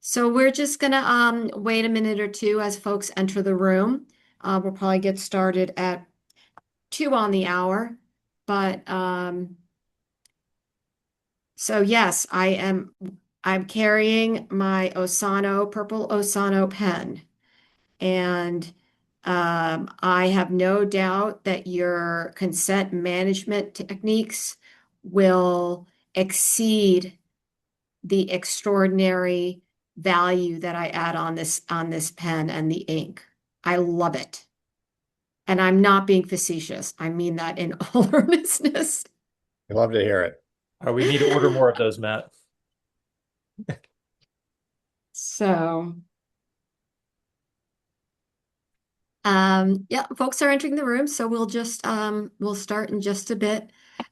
So we're just gonna wait a minute or two as folks enter the room. We'll probably get started at 2 on the hour. But so yes, I'm carrying my Osano purple Osano pen. And I have no doubt that your consent management techniques will exceed the extraordinary value that I add on this pen and the ink. I love it. And I'm not being facetious. I mean that in all earnestness. I love to hear it. We need to order more of those, Matt. So, yeah, folks are entering the room, so we'll start in just a bit.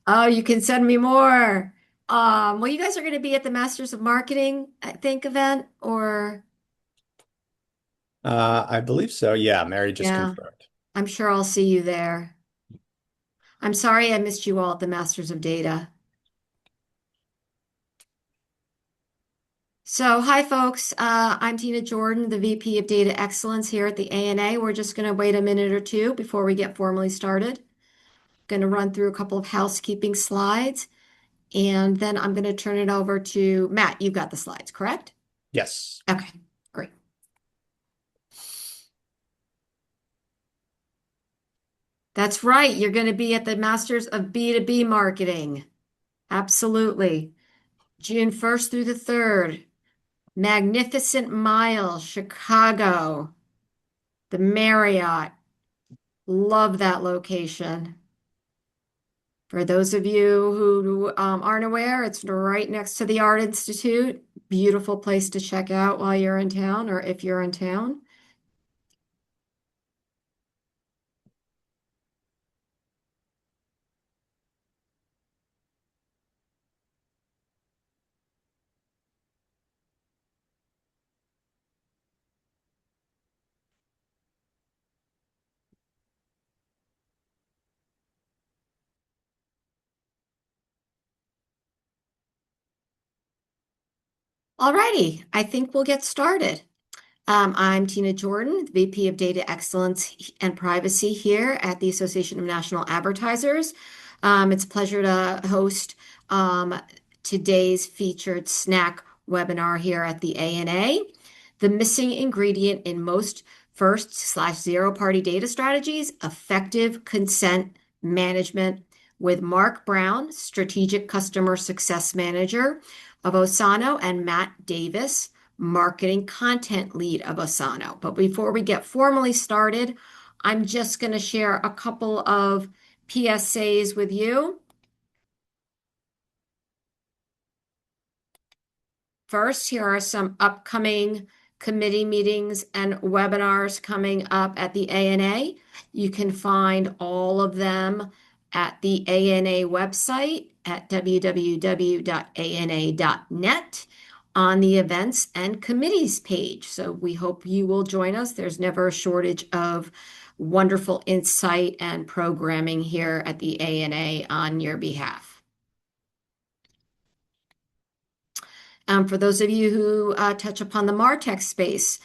Oh, you can send me more. Well, you guys are going to be at the Masters of Marketing, I think, event, or I believe so. Yeah, Mary just yeah, confirmed. I'm sure I'll see you there. I'm sorry I missed you all at the Masters of Data. So, hi folks. I'm Tina Jordan, the VP of Data Excellence here at the ANA. We're just going to wait a minute or two before we get formally started. Going to run through a couple of housekeeping slides, and then I'm going to turn it over to Matt. You've got the slides, correct? Yes. Okay, great. That's right. You're going to be at the Masters of B2B Marketing. Absolutely. June 1st through the 3rd. Magnificent Mile, Chicago, the Marriott. Love that location. For those of you who aren't aware, it's right next to the Art Institute. Beautiful place to check out while you're in town or if you're in town. Alrighty, I think we'll get started. I'm Tina Jordan, the VP of Data Excellence and Privacy here at the Association of National Advertisers. It's a pleasure to host today's featured snack webinar here at the ANA. The missing ingredient in most first/zero-party data strategies, effective consent management with Mark Brown, Strategic Customer Success Manager of Osano, and Matt Davis, Marketing Content Lead of Osano. But before we get formally started, I'm just going to share a couple of PSAs with you. First, here are some upcoming committee meetings and webinars coming up at the ANA. You can find all of them at the ANA website at www.ana.net on the events and committees page. So we hope you will join us. There's never a shortage of wonderful insight and programming here at the ANA on your behalf. For those of you who touch upon the MarTech space,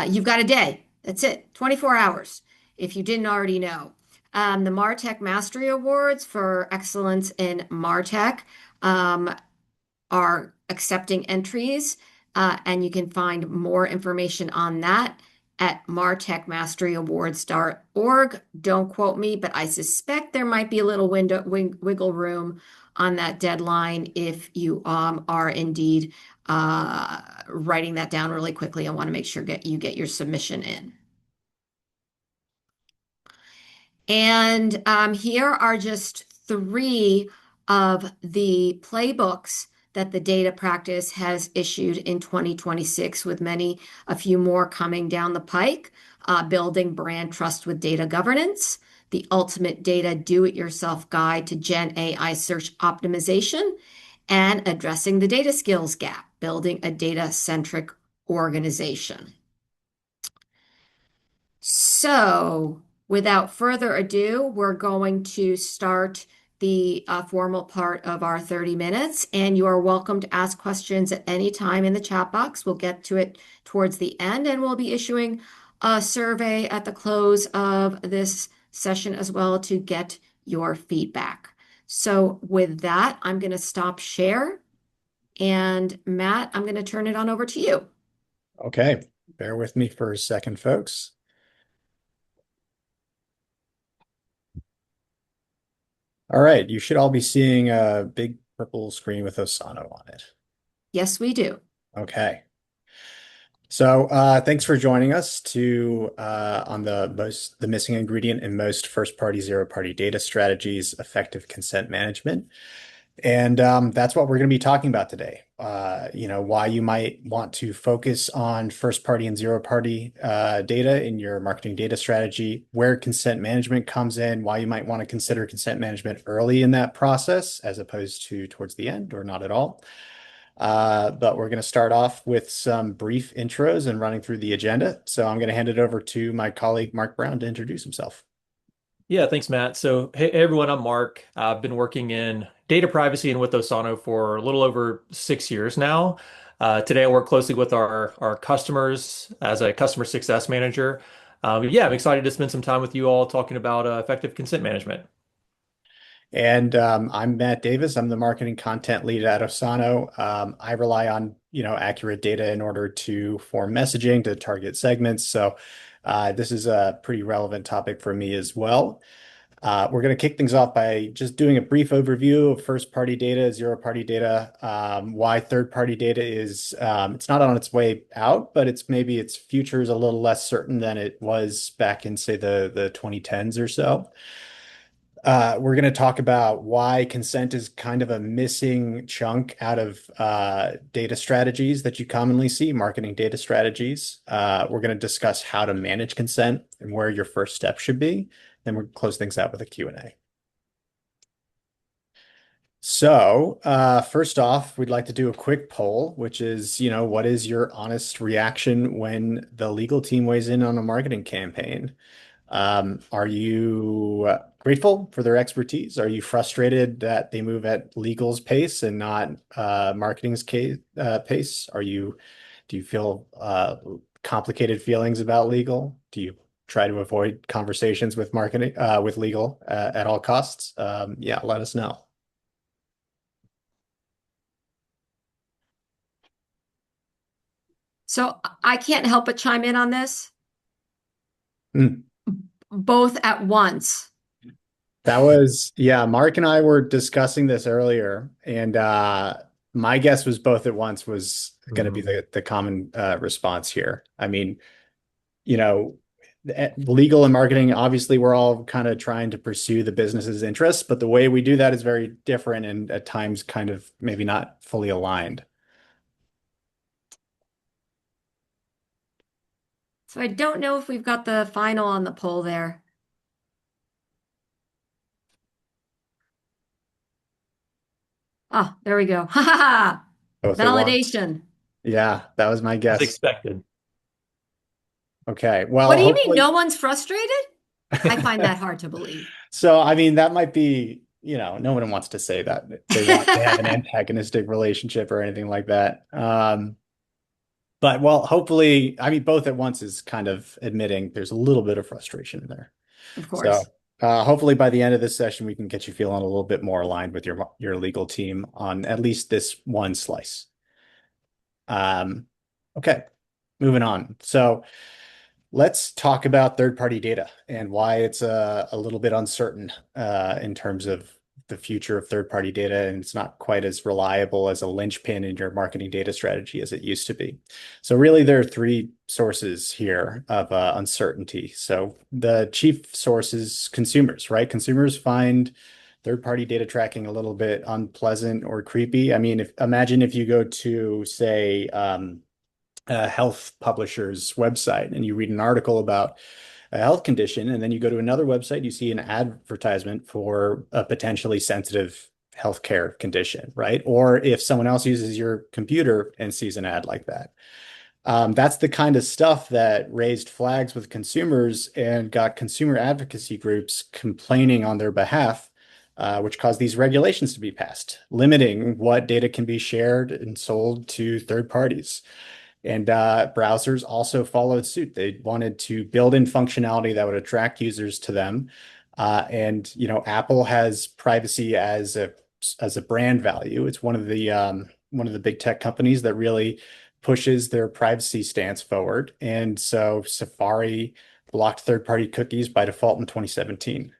you've got a day. That's it, 24 hours, if you didn't already know. The MarTech Mastery Awards for Excellence in MarTech are accepting entries, and you can find more information on that at martechmasteryawards.org. Don't quote me, but I suspect there might be a little wiggle room on that deadline if you are indeed writing that down really quickly. I want to make sure you get your submission in. And here are just three of the playbooks that the data practice has issued in 2026, with a few more coming down the pike. Building brand trust with data governance, the ultimate data do-it-yourself guide to Gen AI search optimization, and addressing the data skills gap, building a data-centric organization. So, without further ado, we're going to start the formal part of our 30 minutes, and you are welcome to ask questions at any time in the chat box. We'll get to it towards the end, and we'll be issuing a survey at the close of this session as well to get your feedback. So with that, I'm going to stop share. And Matt, I'm going to turn it on over to you. Okay, bear with me for a second, folks. All right, you should all be seeing a big purple screen with Osano on it. Yes, we do. Okay. So thanks for joining us to on the missing ingredient in most first-party zero-party data strategies, effective consent management. And that's what we're going to be talking about today. Why you might want to focus on first-party and zero-party data in your marketing data strategy, where consent management comes in, why you might want to consider consent management early in that process as opposed to towards the end or not at all. But we're going to start off with some brief intros and running through the agenda. So I'm going to hand it over to my colleague, Mark Brown, to introduce himself. Yeah, thanks, Matt. So, hey everyone, I'm Mark. I've been working in data privacy and with Osano for a little over 6 years now. Today, I work closely with our customers as a customer success manager. Yeah, I'm excited to spend some time with you all talking about effective consent management. And I'm Matt Davis. I'm the marketing content lead at Osano. I rely on accurate data in order to form messaging to target segments. So this is a pretty relevant topic for me as well. We're going to kick things off by just doing a brief overview of first-party data, zero-party data, why third-party data is it's not on its way out, but maybe its future is a little less certain than it was back in, say, the 2010s or so. We're going to talk about why consent is kind of a missing chunk out of data strategies that you commonly see, marketing data strategies. We're going to discuss how to manage consent and where your first step should be. Then we'll close things out with a Q&A. So first off, we'd like to do a quick poll, which is, what is your honest reaction when the legal team weighs in on a marketing campaign? Are you grateful for their expertise? Are you frustrated that they move at legal's pace and not marketing's pace? Do you feel complicated feelings about legal? Do you try to avoid conversations with marketing with legal at all costs? Yeah, let us know. So I can't help but chime in on this, Mm. both at once. Yeah, Mark and I were discussing this earlier, and my guess was both at once was going to be the common response here. I mean, legal and marketing, obviously, we're all kind of trying to pursue the business's interests, but the way we do that is very different and at times kind of maybe not fully aligned. So I don't know if we've got the final on the poll there. Oh, there we go. Ha ha ha. Both at once. Validation. Yeah, that was my As guess. expected. Okay, What well, do you mean hopefully. no one's frustrated? I find that hard to believe. So, I mean, that might be, no one wants to say that they have an antagonistic relationship or anything like that. But well, hopefully, I mean, both at once is kind of admitting there's a little bit of frustration in there. Of So, course. hopefully by the end of this session, we can get you feeling a little bit more aligned with your legal team on at least this one slice. Okay, moving on. So let's talk about third-party data and why it's a little bit uncertain in terms of the future of third-party data, and it's not quite as reliable as a linchpin in your marketing data strategy as it used to be. So really, there are three sources here of uncertainty. So the chief source is consumers, right? Consumers find third-party data tracking a little bit unpleasant or creepy. I mean, imagine if you go to, say, a health publisher's website and you read an article about a health condition, and then you go to another website, you see an advertisement for a potentially sensitive healthcare condition, right? Or if someone else uses your computer and sees an ad like that. That's the kind of stuff that raised flags with consumers and got consumer advocacy groups complaining on their behalf which caused these regulations to be passed, limiting what data can be shared and sold to third parties. And browsers also followed suit. They wanted to build in functionality that would attract users to them. And Apple has privacy as a brand value. It's one of the big tech companies that really pushes their privacy stance forward. And so Safari blocked third-party cookies by default in 2017.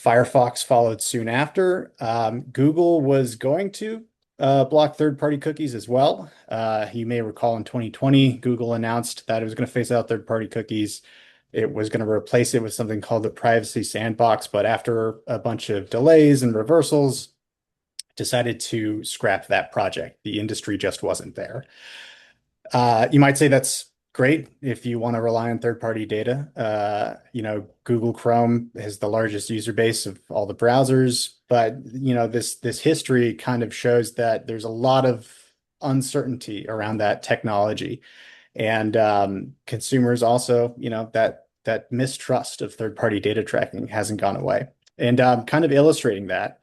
Firefox followed soon after. Google was going to block third-party cookies as well. You may recall in 2020, Google announced that it was going to phase out third-party cookies. It was going to replace it with something called the Privacy Sandbox, but after a bunch of delays and reversals, decided to scrap that project. The industry just wasn't there. You might say that's great if you want to rely on third-party data. Google Chrome has the largest user base of all the browsers, but this history kind of shows that there's a lot of uncertainty around that technology, and consumers also, that mistrust of third-party data tracking hasn't gone away. And kind of illustrating that,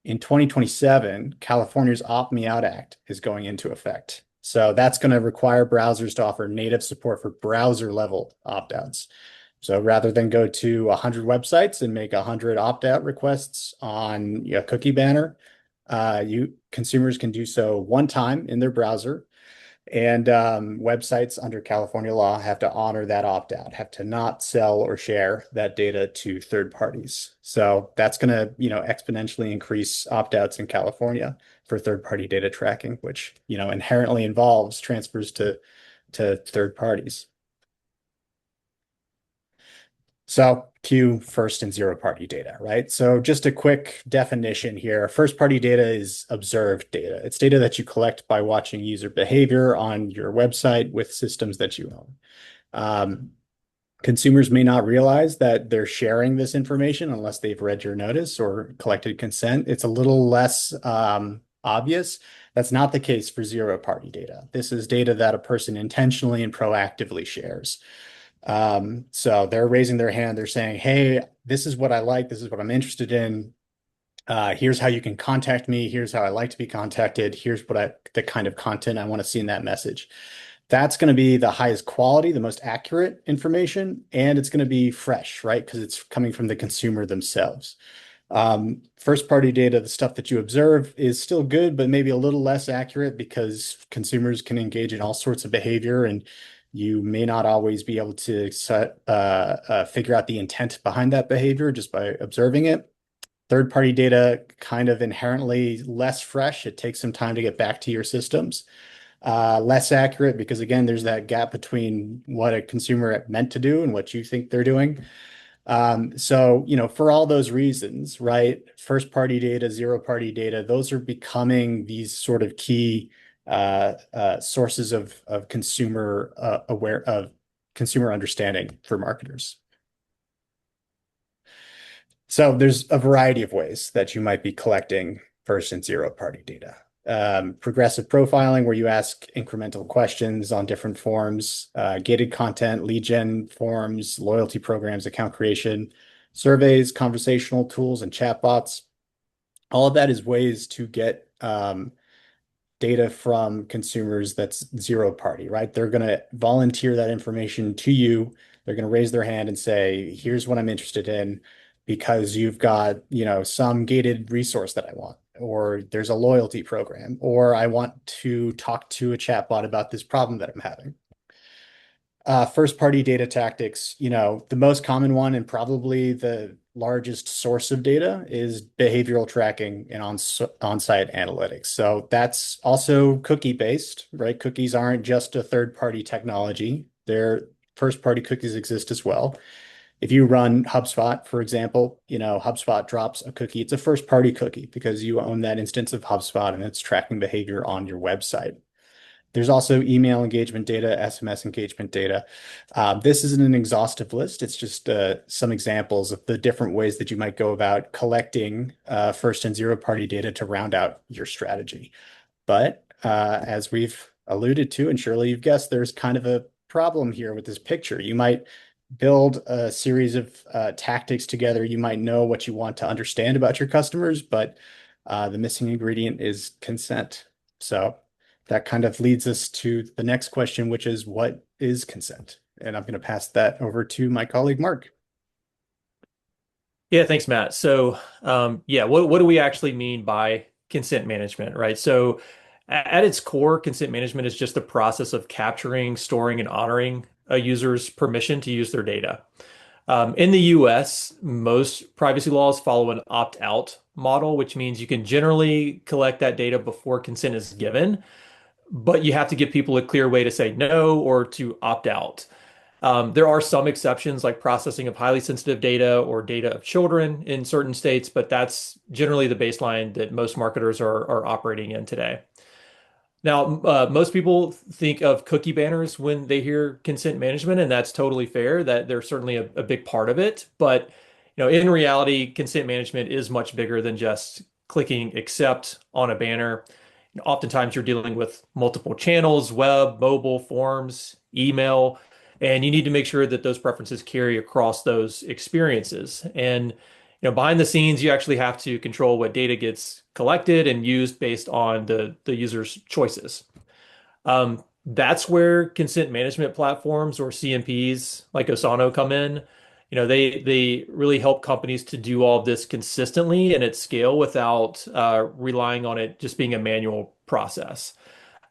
in 2027, California's Opt Me Out Act is going into effect. So that's going to require browsers to offer native support for browser level opt-outs. So rather than go to 100 websites and make 100 opt-out requests on a cookie banner, consumers can do so one time in their browser. And websites under California law have to honor that opt-out, have to not sell or share that data to third parties. So that's going to, exponentially increase opt-outs in California for third-party data tracking, which, inherently involves transfers to third parties. So cue first and zero party data, right? So just a quick definition here. First party data is observed data. It's data that you collect by watching user behavior on your website with systems that you own. Consumers may not realize that they're sharing this information unless they've read your notice or collected consent. It's a little less obvious. That's not the case for zero party data. This is data that a person intentionally and proactively shares. So they're raising their hand. They're saying, hey, this is what I like. This is what I'm interested in. Here's how you can contact me. Here's how I like to be contacted. Here's the kind of content I want to see in that message. That's going to be the highest quality, the most accurate information, and it's going to be fresh, right? Because it's coming from the consumer themselves. First party data, the stuff that you observe is still good, but maybe a little less accurate because consumers can engage in all sorts of behavior, and you may not always be able to figure out the intent behind that behavior just by observing it. Third party data kind of inherently less fresh. It takes some time to get back to your systems. Less accurate because, again, there's that gap between what a consumer meant to do and what you think they're doing. So, for all those reasons, right, first party data, zero party data, those are becoming these sort of key sources of consumer consumer understanding for marketers. So there's a variety of ways that you might be collecting first and zero party data. Progressive profiling, where you ask incremental questions on different forms, gated content, lead gen forms, loyalty programs, account creation, surveys, conversational tools, and chatbots. All of that is ways to get data from consumers that's zero party, right? They're going to volunteer that information to you. They're going to raise their hand and say, here's what I'm interested in because you've got, some gated resource that I want, or there's a loyalty program, or I want to talk to a chatbot about this problem that I'm having. First party data tactics, the most common one and probably the largest source of data is behavioral tracking and on-site analytics. So that's also cookie based, right? Cookies aren't just a third party technology. Their first party cookies exist as well. If you run HubSpot, for example, HubSpot drops a cookie. It's a first party cookie because you own that instance of HubSpot and it's tracking behavior on your website. There's also email engagement data, SMS engagement data. This isn't an exhaustive list. It's just some examples of the different ways that you might go about collecting first and zero party data to round out your strategy. But as we've alluded to, and surely you've guessed, there's kind of a problem here with this picture. You might build a series of tactics together. You might know what you want to understand about your customers, but the missing ingredient is consent. So that kind of leads us to the next question, which is what is consent? And I'm going to pass that over to my colleague, Mark. Yeah, thanks, Matt. So, yeah, what do we actually mean by consent management, right? So, at its core, consent management is just the process of capturing, storing, and honoring a user's permission to use their data. In the US, most privacy laws follow an opt-out model, which means you can generally collect that data before consent is given, but you have to give people a clear way to say no or to opt out. There are some exceptions, like processing of highly sensitive data or data of children in certain states, but that's generally the baseline that most marketers are operating in today. Now, most people think of cookie banners when they hear consent management, and that's totally fair. That they're certainly a big part of it. But in reality, consent management is much bigger than just clicking accept on a banner. Oftentimes, you're dealing with multiple channels, web, mobile, forms, email, and you need to make sure that those preferences carry across those experiences. And behind the scenes, you actually have to control what data gets collected and used based on the user's choices. That's where consent management platforms or CMPs like Osano come in. They really help companies to do all of this consistently and at scale without relying on it just being a manual process.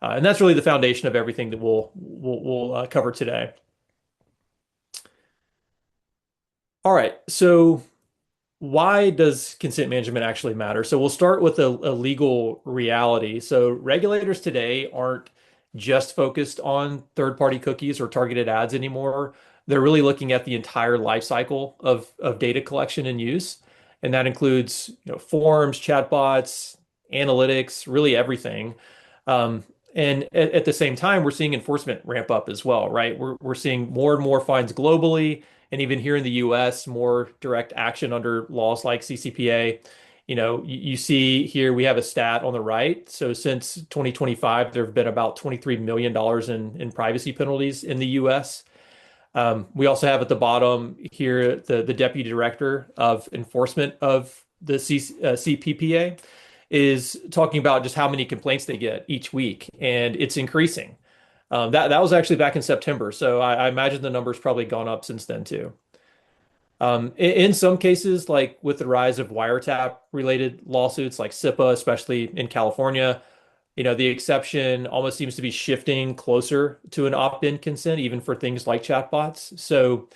And that's really the foundation of everything that we'll cover today. All right, so why does consent management actually matter? So we'll start with a legal reality. So regulators today aren't just focused on third-party cookies or targeted ads anymore. They're really looking at the entire life cycle of data collection and use. And that includes, forms, chatbots, analytics, really everything. Um, and at the same time, we're seeing enforcement ramp up as well, right? We're seeing more and more fines globally, and even here in the US, more direct action under laws like CCPA. You see here we have a stat on the right. So since 2025, there have been about $23 million in privacy penalties in the US. We also have at the bottom here the Deputy Director of Enforcement of the CPPA is talking about just how many complaints they get each week, and it's increasing. That was actually back in September, so I imagine the number's probably gone up since then too. In some cases, like with the rise of wiretap related lawsuits like SIPA, especially in California, the exception almost seems to be shifting closer to an opt-in consent, even for things like chatbots. So,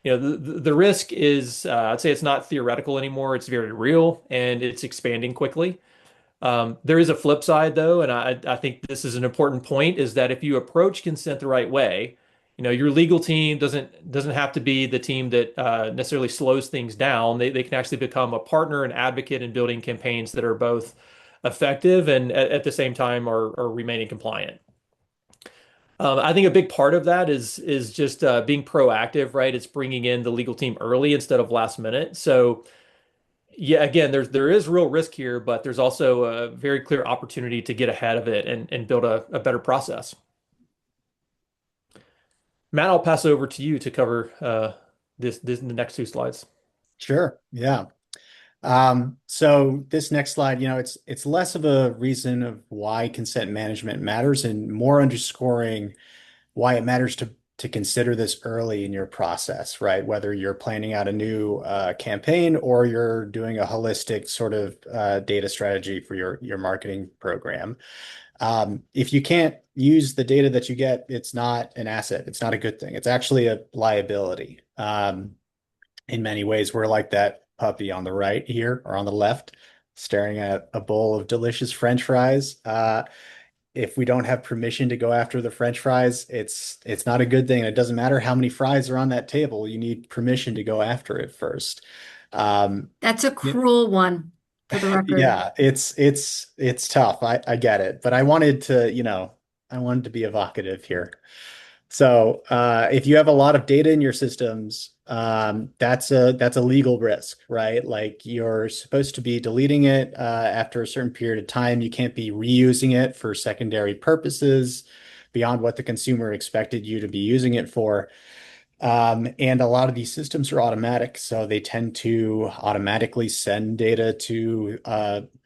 the risk is, I'd say it's not theoretical anymore. It's very real and it's expanding quickly. There is a flip side though, and I think this is an important point, is that if you approach consent the right way, your legal team doesn't have to be the team that necessarily slows things down. They can actually become a partner and advocate in building campaigns that are both effective and at the same time are remaining compliant. I think a big part of that is just being proactive, right? It's bringing in the legal team early instead of last minute. So yeah, again, there is real risk here, but there's also a very clear opportunity to get ahead of it and build a better process. Matt, I'll pass it over to you to cover this the next two slides. Sure. Yeah. So this next slide, it's less of a reason of why consent management matters and more underscoring why it matters to consider this early in your process, right? Whether you're planning out a new campaign or you're doing a holistic sort of data strategy for your marketing program. If you can't use the data that you get, it's not an asset. It's not a good thing. It's actually a liability. In many ways, we're like that puppy on the right here or on the left, staring at a bowl of delicious French fries. If we don't have permission to go after the French fries, it's not a good thing. It doesn't matter how many fries are on that table. You need permission to go after it first. That's a Yeah, cruel one, for the record. yeah, it's tough. I get it, but I wanted to be evocative here. So if you have a lot of data in your systems, that's a legal risk, right? Like you're supposed to be deleting it after a certain period of time. You can't be reusing it for secondary purposes beyond what the consumer expected you to be using it for. And a lot of these systems are automatic, so they tend to automatically send data to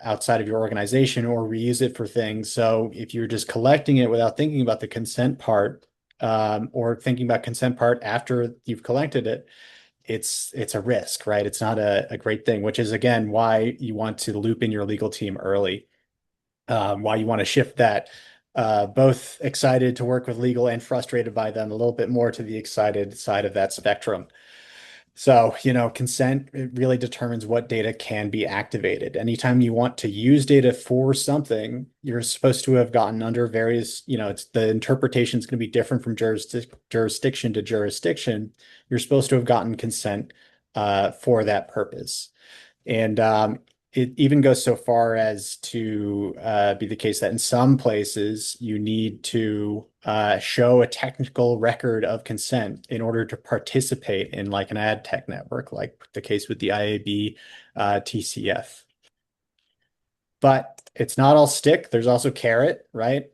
outside of your organization or reuse it for things. So if you're just collecting it without thinking about the consent part, or thinking about consent part after you've collected it, it's a risk, right? It's not a great thing, which is again why you want to loop in your legal team early, why you want to shift that both excited to work with legal and frustrated by them a little bit more to the excited side of that spectrum. So, consent, it really determines what data can be activated. Anytime you want to use data for something, you're supposed to have gotten under various, it's the interpretation is going to be different from jurisdiction to jurisdiction. You're supposed to have gotten consent for that purpose. And it even goes so far as to be the case that in some places you need to show a technical record of consent in order to participate in like an ad tech network, like the case with the IAB TCF. But it's not all stick. There's also carrot, right?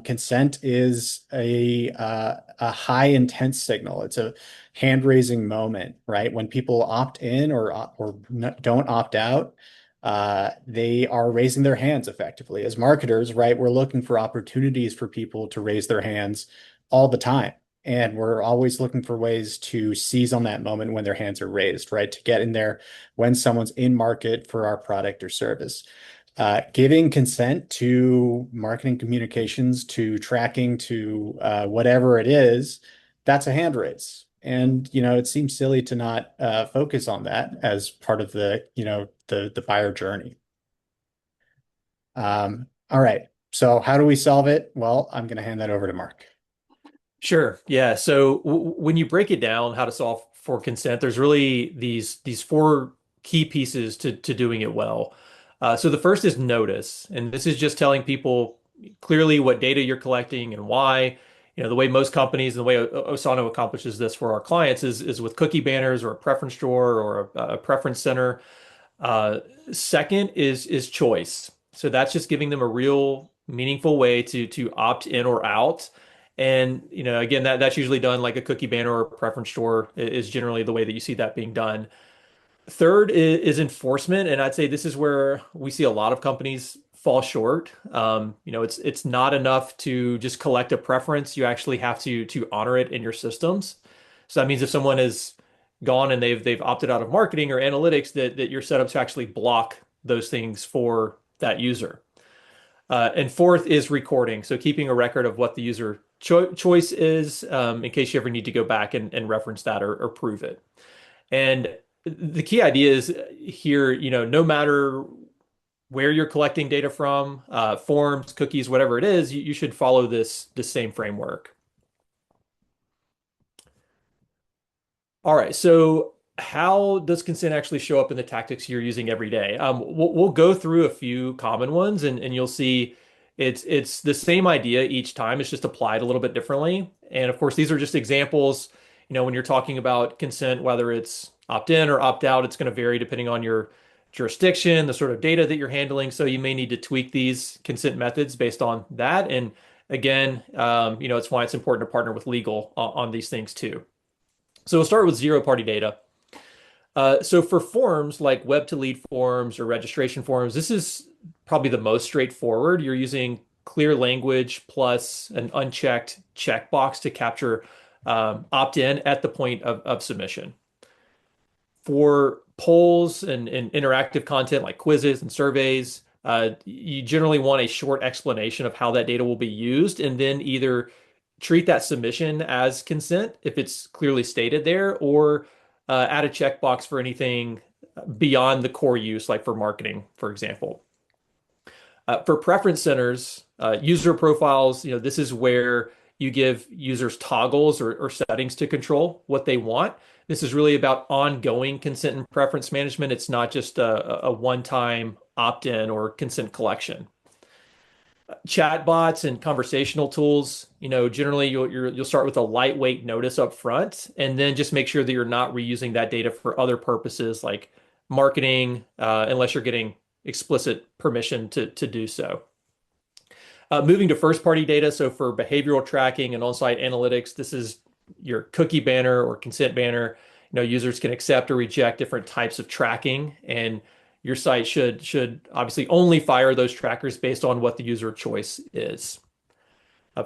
Consent is a high intense signal. It's a hand raising moment, right? When people opt in or don't opt out, they are raising their hands effectively. As marketers, right? We're looking for opportunities for people to raise their hands all the time. And we're always looking for ways to seize on that moment when their hands are raised, right? To get in there when someone's in market for our product or service. Giving consent to marketing communications, to tracking, to whatever it is, that's a hand raise. And, it seems silly to not focus on that as part of the buyer journey. All right. So how do we solve it? Well, I'm going to hand that over to Mark. Sure. Yeah. So when you break it down, how to solve for consent, there's really these four key pieces to doing it well. So the first is notice, and this is just telling people clearly what data you're collecting and why. The way most companies and the way Osano accomplishes this for our clients is with cookie banners or a preference drawer or a preference center. Uh, Second is choice. So that's just giving them a real meaningful way to opt in or out. And again, that's usually done like a cookie banner or a preference store is generally the way that you see that being done. Third is enforcement, and I'd say this is where we see a lot of companies fall short. It's not enough to just collect a preference. You actually have to honor it in your systems. So that means if someone is gone and they've opted out of marketing or analytics, that you're set up to actually block those things for that user. And fourth is recording. So keeping a record of what the user choice is, in case you ever need to go back and reference that or prove it. And the key idea is here, no matter where you're collecting data from, forms, cookies, whatever it is, you should follow this same framework. All right, so how does consent actually show up in the tactics you're using every day? We'll go through a few common ones, and you'll see it's the same idea each time. It's just applied a little bit differently. And of course, these are just examples. When you're talking about consent, whether it's opt in or opt out, it's going to vary depending on your jurisdiction, the sort of data that you're handling. So you may need to tweak these consent methods based on that. And again, it's why it's important to partner with legal on these things too. So we'll start with zero party data. So for forms like web to lead forms or registration forms, this is probably the most straightforward. You're using clear language plus an unchecked checkbox to capture opt-in at the point of submission. For polls and interactive content like quizzes and surveys, you generally want a short explanation of how that data will be used, and then either treat that submission as consent if it's clearly stated there, or add a checkbox for anything beyond the core use, like for marketing, for example. For preference centers, user profiles, this is where you give users toggles or settings to control what they want. This is really about ongoing consent and preference management. It's not just a one-time opt-in or consent collection. Chatbots and conversational tools, generally you'll start with a lightweight notice up front, and then just make sure that you're not reusing that data for other purposes like marketing, unless you're getting explicit permission to do so. Moving to first party data. So for behavioral tracking and on-site analytics, this is your cookie banner or consent banner, users can accept or reject different types of tracking, and your site should obviously only fire those trackers based on what the user choice is.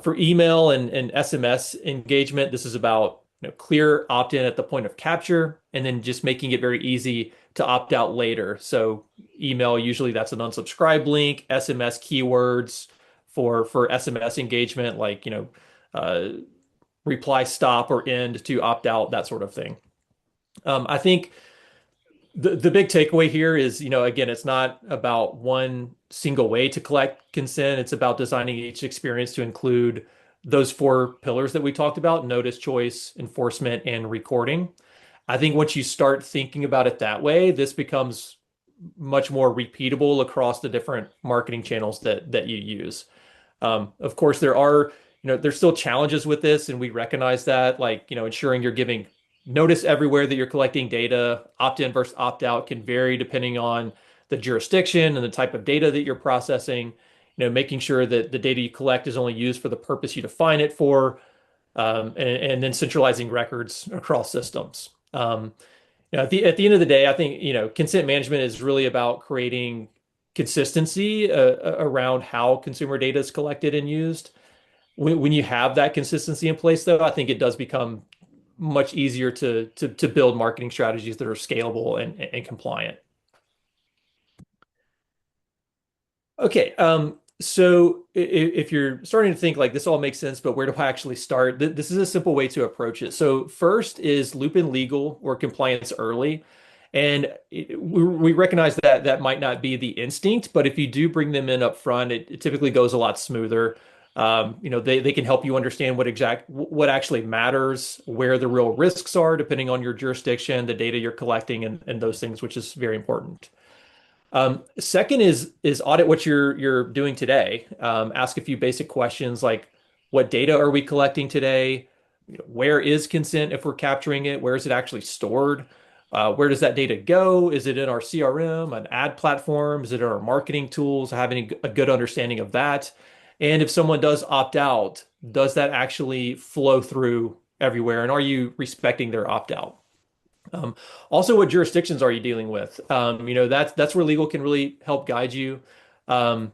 For email and SMS engagement, this is about clear opt-in at the point of capture, and then just making it very easy to opt out later. So email, usually that's an unsubscribe link, SMS keywords for SMS engagement, like uh, reply stop or end to opt out, that sort of thing. I think the big takeaway here is, again, it's not about one single way to collect consent. It's about designing each experience to include those four pillars that we talked about: notice, choice, enforcement, and recording. I think once you start thinking about it that way, this becomes much more repeatable across the different marketing channels that you use. Of course, there's still challenges with this, and we recognize that, like, ensuring you're giving notice everywhere that you're collecting data. Opt-in versus opt-out can vary depending on the jurisdiction and the type of data that you're processing. Making sure that the data you collect is only used for the purpose you define it for, and then centralizing records across systems. At the end of the day, I think, consent management is really about creating consistency around how consumer data is collected and used. When you have that consistency in place, though, I think it does become much easier to build marketing strategies that are scalable and compliant. Okay, so if you're starting to think like this all makes sense, but where do I actually start? This is a simple way to approach it. So first is loop in legal or compliance early. And we recognize that that might not be the instinct, but if you do bring them in up front, it typically goes a lot smoother. They can help you understand what actually matters, where the real risks are, depending on your jurisdiction, the data you're collecting, and those things, which is very important. Second is audit what you're doing today. Ask a few basic questions like, what data are we collecting today? Where is consent if we're capturing it? Where is it actually stored? Where does that data go? Is it in our CRM, an ad platform? Is it in our marketing tools? Having a good understanding of that. And if someone does opt out, does that actually flow through everywhere? And are you respecting their opt out? Um, Also, what jurisdictions are you dealing with? That's where legal can really help guide you. Um,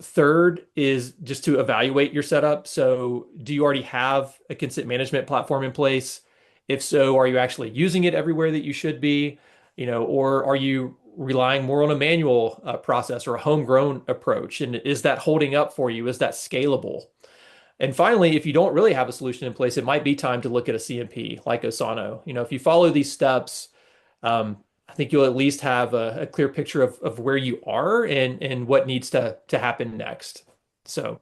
Third is just to evaluate your setup. So, do you already have a consent management platform in place? If so, are you actually using it everywhere that you should be? Or are you relying more on a manual process or a homegrown approach? And is that holding up for you? Is that scalable? And finally, if you don't really have a solution in place, it might be time to look at a CMP like Osano. If you follow these steps, I think you'll at least have a clear picture of where you are and what needs to happen next. So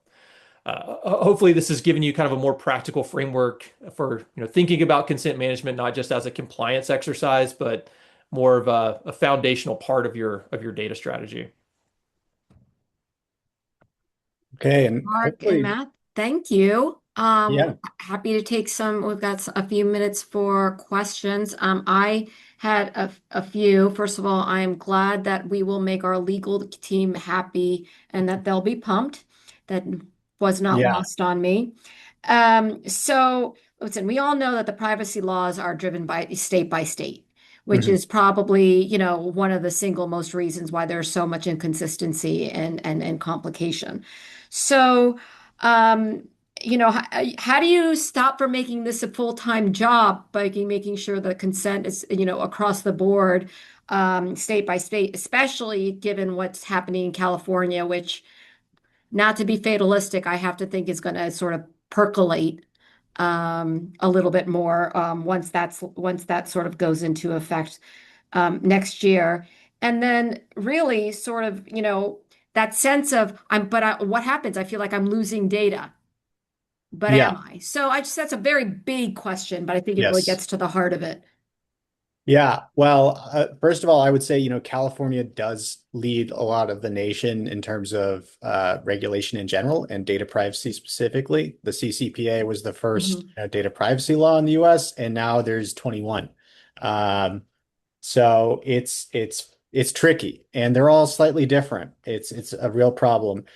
hopefully this has given you kind of a more practical framework for thinking about consent management, not just as a compliance exercise, but more of a foundational part of your data strategy. Okay, and Mark and hopefully, Matt, thank you. yeah. Happy to take some. We've got a few minutes for questions. I had a few. First of all, I am glad that we will make our legal team happy and that they'll be pumped. That was not Yeah. lost on me. So listen, we all know that the privacy laws are driven by state, which Mhm. is probably, one of the single most reasons why there's so much inconsistency and complication. So, um, how do you stop from making this a full-time job by making sure that consent is, across the board, state by state, especially given what's happening in California, which, not to be fatalistic, I have to think is going to sort of percolate a little bit more once that sort of goes into effect next year. And then really sort of, that sense of what happens? I feel like I'm losing data, but am Yeah. I? So that's a very big question, but I think it really Yes. gets to the heart of it. Yeah. Well, first of all, I would say, California does lead a lot of the nation in terms of regulation in general and data privacy specifically. The CCPA was the first Mhm. data privacy law in the US, and now there's 21. Um, so it's tricky, and they're all slightly different. It's a real problem.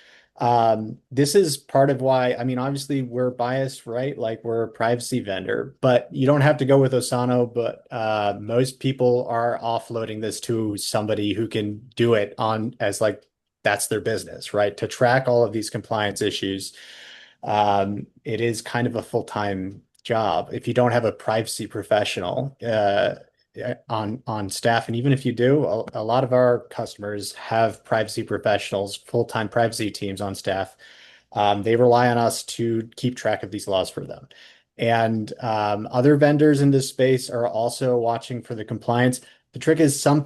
This is part of why, I mean, obviously we're biased, right? Like we're a privacy vendor, but you don't have to go with Osano, but most people are offloading this to somebody who can do it on as like that's their business, right? To track all of these compliance issues. It is kind of a full-time job. If you don't have a privacy professional, on staff. And even if you do, a lot of our customers have privacy professionals, full-time privacy teams on staff. They rely on us to keep track of these laws for them. And other vendors in this space are also watching for the compliance. The trick is some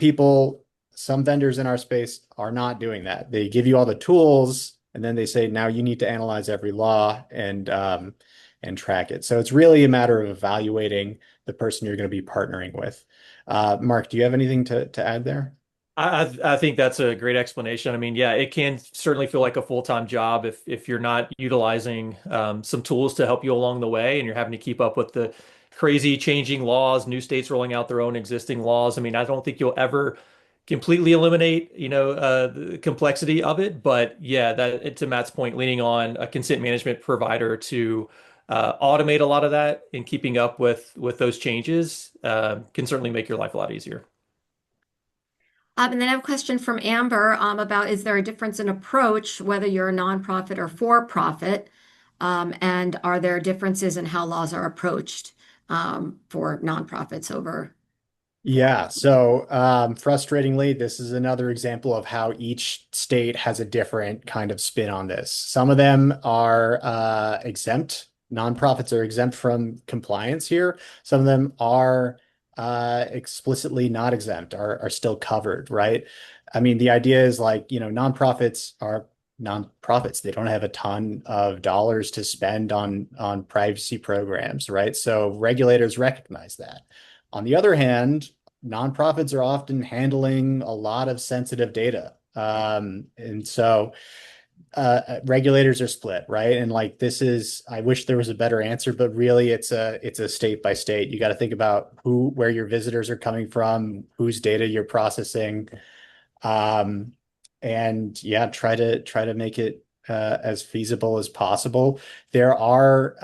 vendors in our space are not doing that. They give you all the tools, and then they say, now you need to analyze every law and track it. So it's really a matter of evaluating the person you're going to be partnering with. Mark, do you have anything to add there? I think that's a great explanation. I mean, yeah, it can certainly feel like a full-time job if you're not utilizing some tools to help you along the way, and you're having to keep up with the crazy changing laws, new states rolling out their own existing laws. I mean, I don't think you'll ever completely eliminate, the complexity of it, but yeah, that to Matt's point, leaning on a consent management provider to automate a lot of that and keeping up with those changes can certainly make your life a lot easier. And then I have a question from Amber about is there a difference in approach, whether you're a nonprofit or for profit? And are there differences in how laws are approached for nonprofits over? Yeah, so frustratingly, this is another example of how each state has a different kind of spin on this. Some of them are exempt. Nonprofits are exempt from compliance here. Some of them are explicitly not exempt, are still covered, right? I mean, the idea is like, nonprofits are nonprofits. They don't have a ton of dollars to spend on privacy programs, right? So regulators recognize that. On the other hand, nonprofits are often handling a lot of sensitive data. And so regulators are split, right? And like this is, I wish there was a better answer, but really it's a state by state. You got to think about where your visitors are coming from, whose data you're processing, um, and yeah, try to make it as feasible as possible. There are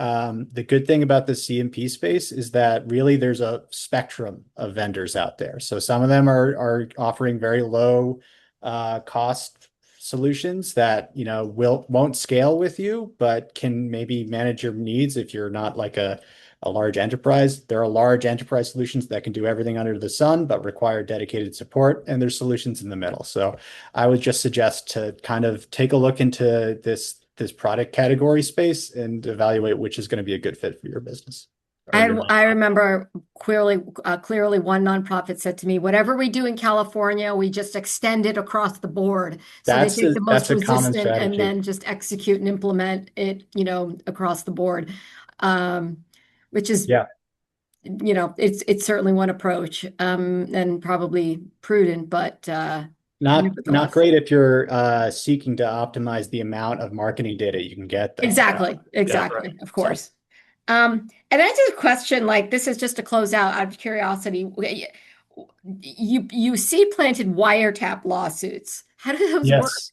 the good thing about the CMP space is that really there's a spectrum of vendors out there. So some of them are offering very low cost solutions that won't scale with you, but can maybe manage your needs if you're not like a large enterprise. There are large enterprise solutions that can do everything under the sun, but require dedicated support, and there's solutions in the middle. So I would just suggest to kind of take a look into this product category space and evaluate which is going to be a good fit for your business or I, your I nonprofit. remember clearly one nonprofit said to me, whatever we do in California, we just extend it across the board. So they That's take a the most that's a common resistant and strategy. then just execute and implement it, across the board. Um, which is, Yeah. it's certainly one approach, and probably prudent, but Not nevertheless. great if you're seeking to optimize the amount of marketing data you can get, though. Exactly, Yeah, right. exactly, of So course. And I just a question, like this is just to close out of curiosity. You see planted wiretap lawsuits. How do those work? yes.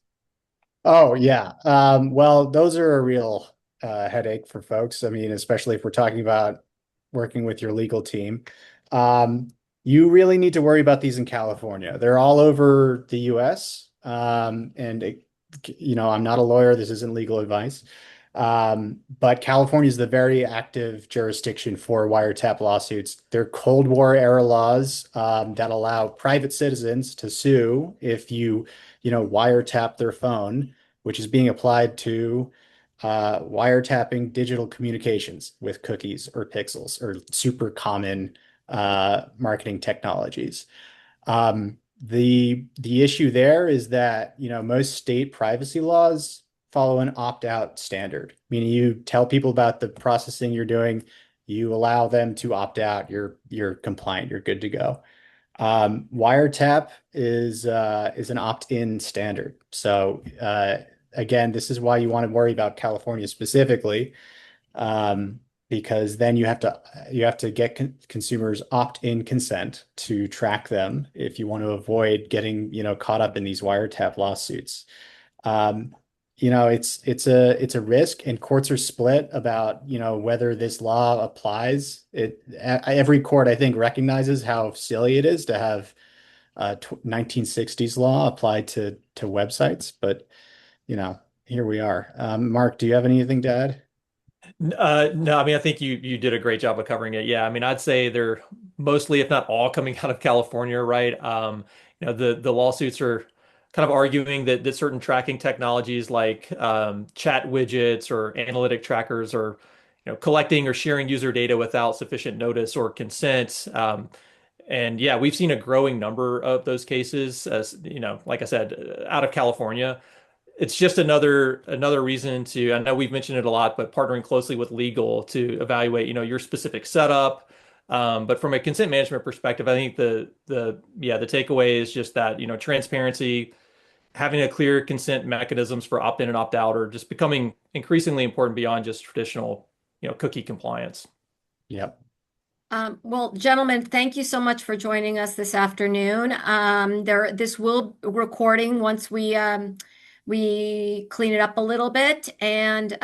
Oh, yeah. Well, those are a real headache for folks. I mean, especially if we're talking about working with your legal team. Um, you really need to worry about these in California. They're all over the US. I'm not a lawyer. This isn't legal advice. But California is the very active jurisdiction for wiretap lawsuits. They're Cold War era laws that allow private citizens to sue if you wiretap their phone, which is being applied to wiretapping digital communications with cookies or pixels or super common marketing technologies. The issue there is that most state privacy laws follow an opt-out standard, meaning you tell people about the processing you're doing, you allow them to opt out, you're compliant, you're good to go. Wiretap is an opt-in standard. So again, this is why you want to worry about California specifically, because then you have to get consumers opt-in consent to track them if you want to avoid getting caught up in these wiretap lawsuits. Um, it's a risk, and courts are split about, whether this law applies. Every court, I think, recognizes how silly it is to have 1960s law applied to websites, but here we are. Mark, do you have anything to add? No, I mean, I think you did a great job of covering it. Yeah, I mean, I'd say they're mostly, if not all, coming out of California, right? The lawsuits are kind of arguing that certain tracking technologies like chat widgets or analytic trackers are, collecting or sharing user data without sufficient notice or consent. And yeah, we've seen a growing number of those cases, as like I said, out of California. It's just another reason to, I know we've mentioned it a lot, but partnering closely with legal to evaluate, your specific setup. But from a consent management perspective, I think the takeaway is just that, transparency, having a clear consent mechanisms for opt-in and opt-out are just becoming increasingly important beyond just traditional, cookie compliance. Yep. Well, gentlemen, thank you so much for joining us this afternoon. This will recording once we clean it up a little bit, and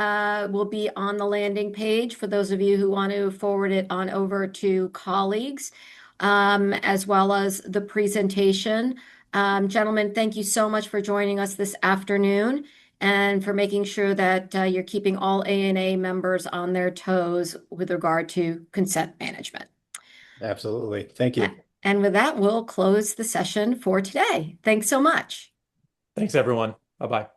will be on the landing page for those of you who want to forward it on over to colleagues, as well as the presentation. Gentlemen, thank you so much for joining us this afternoon and for making sure that you're keeping all ANA members on their toes with regard to consent management. Absolutely. Thank A- you. And with that, we'll close the session for today. Thanks so much. Thanks, everyone. Bye-bye.